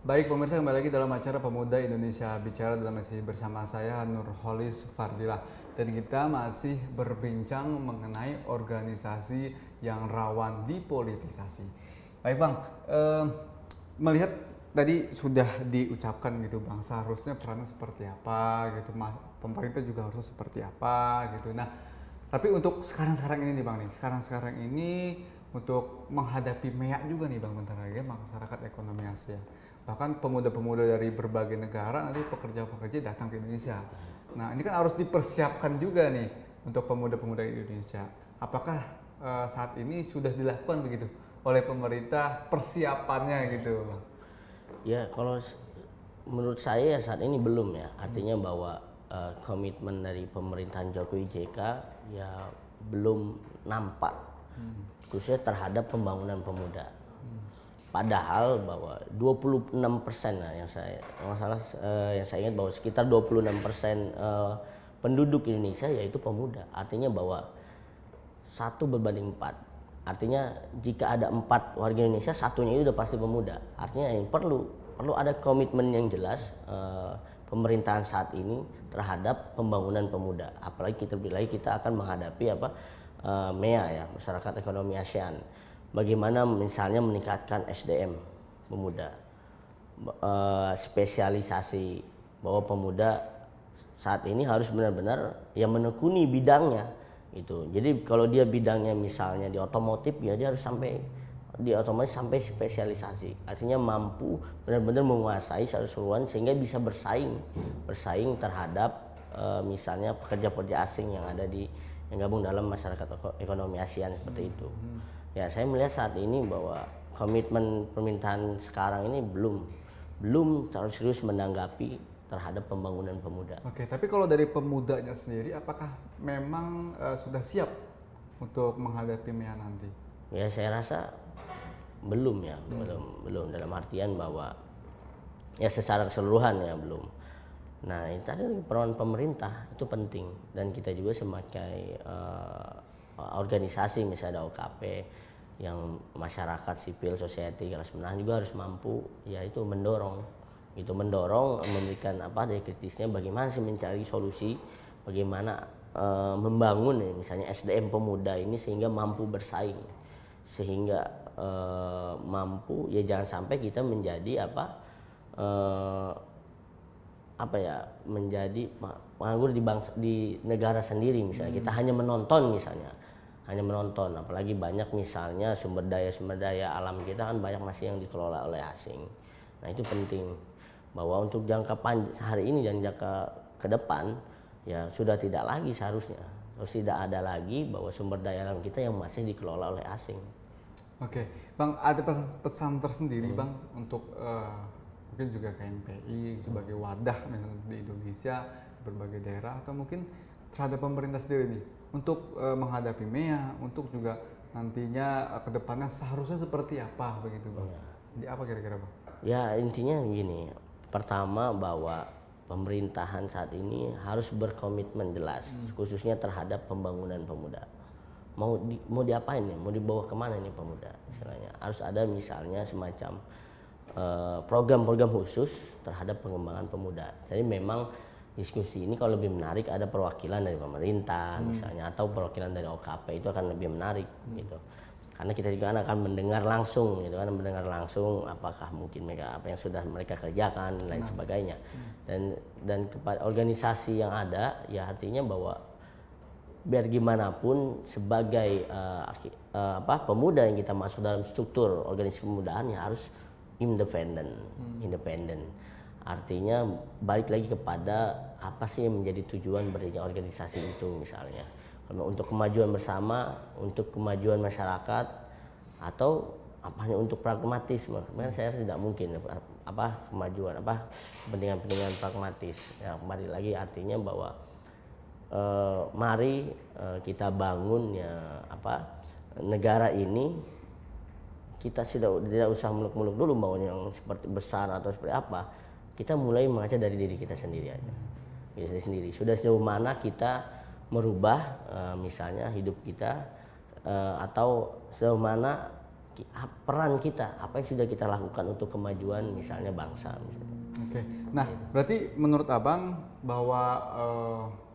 Baik pemirsa, kembali lagi dalam acara Pemuda Indonesia Bicara dan masih bersama saya Nurholis Fardilah, dan kita masih berbincang mengenai organisasi yang rawan dipolitisasi. Baik Bang, melihat tadi sudah diucapkan gitu Bang, seharusnya perannya seperti apa gitu, pemerintah juga harus seperti apa gitu. Nah, tapi untuk sekarang-sekarang ini nih Bang nih, sekarang-sekarang ini untuk menghadapi MEA juga nih Bang, bentar lagi ya, masyarakat ekonomi Asia. Bahkan pemuda-pemuda dari berbagai negara nanti pekerja-pekerja datang ke Indonesia. Nah, ini kan harus dipersiapkan juga nih untuk pemuda-pemuda Indonesia. Apakah saat ini sudah dilakukan begitu oleh pemerintah persiapannya gitu, Bang? Ya, kalau menurut saya saat ini belum ya. Artinya bahwa komitmen dari pemerintahan Jokowi JK ya belum nampak, khususnya terhadap pembangunan pemuda. Padahal bahwa 26% lah yang saya masalah yang saya ingat bahwa sekitar 26% penduduk Indonesia yaitu pemuda. Artinya bahwa 1 berbanding 4. Artinya jika ada 4 warga Indonesia, satunya itu udah pasti pemuda. Artinya yang perlu ada komitmen yang jelas pemerintahan saat ini terhadap pembangunan pemuda. Apalagi kita akan menghadapi MEA ya, masyarakat ekonomi ASEAN. Bagaimana misalnya meningkatkan SDM pemuda, spesialisasi bahwa pemuda saat ini harus benar-benar yang menekuni bidangnya itu. Jadi kalau dia bidangnya misalnya di otomotif ya dia harus sampai spesialisasi. Artinya mampu benar-benar menguasai satu keseluruhan sehingga bisa bersaing terhadap misalnya pekerja-pekerja asing yang gabung dalam masyarakat ekonomi ASEAN seperti itu. Ya, saya melihat saat ini bahwa komitmen pemerintahan sekarang ini belum terlalu serius menanggapi terhadap pembangunan pemuda. Oke, tapi kalau dari pemudanya sendiri, apakah memang sudah siap untuk menghadapi MEA nanti? Ya, saya rasa belum ya, belum dalam artian bahwa ya secara keseluruhan ya belum. Nah, itu tadi peran pemerintah itu penting, dan kita juga sebagai organisasi misalnya ada OKP yang masyarakat sipil society kelas menengah juga harus mampu yaitu mendorong memberikan dari kritisnya bagaimana sih mencari solusi, bagaimana membangun misalnya SDM pemuda ini sehingga mampu bersaing, sehingga mampu ya jangan sampai kita menjadi menjadi penganggur di negara sendiri misalnya. Kita hanya menonton apalagi banyak misalnya sumber daya alam kita kan banyak masih yang dikelola oleh asing. Nah, itu penting bahwa untuk jangka panjang hari ini dan jangka ke depan ya sudah tidak lagi seharusnya harus tidak ada lagi bahwa sumber daya alam kita yang masih dikelola oleh asing. Oke, Bang, ada pesan tersendiri Bang untuk mungkin juga KMPI sebagai wadah di Indonesia, di berbagai daerah, atau mungkin terhadap pemerintah sendiri nih untuk menghadapi MEA, untuk juga nantinya ke depannya seharusnya seperti apa begitu Bang? Jadi apa kira-kira Bang? Ya, intinya begini. Pertama bahwa pemerintahan saat ini harus berkomitmen jelas khususnya terhadap pembangunan pemuda. Mau diapain nih? Mau dibawa kemana nih pemuda? Misalnya harus ada misalnya semacam program-program khusus terhadap pengembangan pemuda. Jadi memang diskusi ini kalau lebih menarik ada perwakilan dari pemerintah misalnya atau perwakilan dari OKP, itu akan lebih menarik gitu. Karena kita juga akan mendengar langsung apakah mungkin mereka apa yang sudah mereka kerjakan dan lain sebagainya. Dan kepada organisasi yang ada ya artinya bahwa biar gimana pun sebagai pemuda yang kita masuk dalam struktur organisasi pemudaan ya harus independen. Artinya balik lagi kepada apa sih yang menjadi tujuan berdirinya organisasi itu misalnya. Kalau untuk kemajuan bersama, untuk kemajuan masyarakat, atau hanya untuk pragmatisme. Memang saya tidak mungkin kemajuan kepentingan pragmatis. Ya, kembali lagi artinya bahwa mari kita bangun negara ini. Kita tidak usah muluk-muluk dulu bangun yang seperti besar atau seperti apa. Kita mulai mengaca dari diri kita sendiri aja. Diri sendiri. Sudah sejauh mana kita merubah misalnya hidup kita atau sejauh mana peran kita, apa yang sudah kita lakukan untuk kemajuan misalnya bangsa. Misalnya. Oke, nah berarti menurut Abang bahwa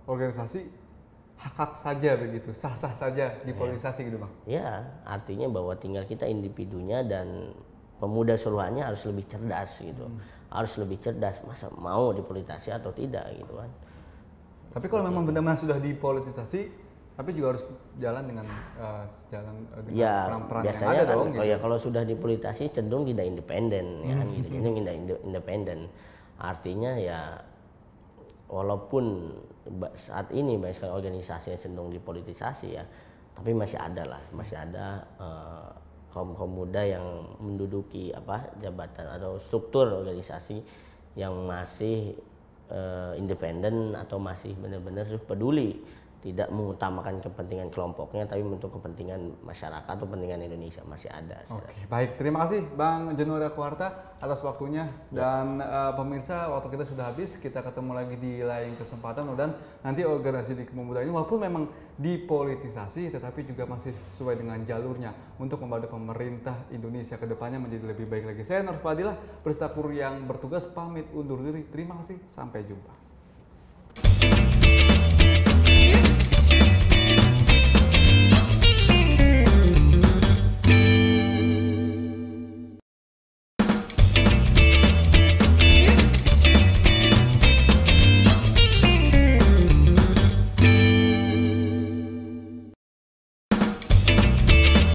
organisasi hak-hak saja begitu, sah-sah saja dipolitisasi gitu Bang? Ya, artinya bahwa tinggal kita individunya dan pemuda suruhannya harus lebih cerdas gitu, harus lebih cerdas, masa mau dipolitisasi atau tidak gitu kan. Tapi kalau memang benar-benar sudah dipolitisasi, tapi juga harus jalan dengan sejalan dengan Ya, peran-peran yang biasanya ada kan dong. Gitu. kalau sudah dipolitisasi cenderung tidak independen ya kan gitu. Jadi tidak independen. Artinya ya walaupun saat ini banyak sekali organisasi yang cenderung dipolitisasi ya, tapi masih ada kaum muda yang menduduki jabatan atau struktur organisasi yang masih independen atau masih benar-benar peduli, tidak mengutamakan kepentingan kelompoknya tapi untuk kepentingan masyarakat atau kepentingan Indonesia, masih ada. Oke, baik. Terima kasih Bang Januari Kuarta atas waktunya dan pemirsa, waktu kita sudah habis. Kita ketemu lagi di lain kesempatan dan nanti organisasi di Pemuda ini walaupun memang dipolitisasi tetapi juga masih sesuai dengan jalurnya untuk membantu pemerintah Indonesia ke depannya menjadi lebih baik lagi. Saya Nur Fadilah, Perstakur yang bertugas pamit undur diri. Terima kasih, sampai jumpa.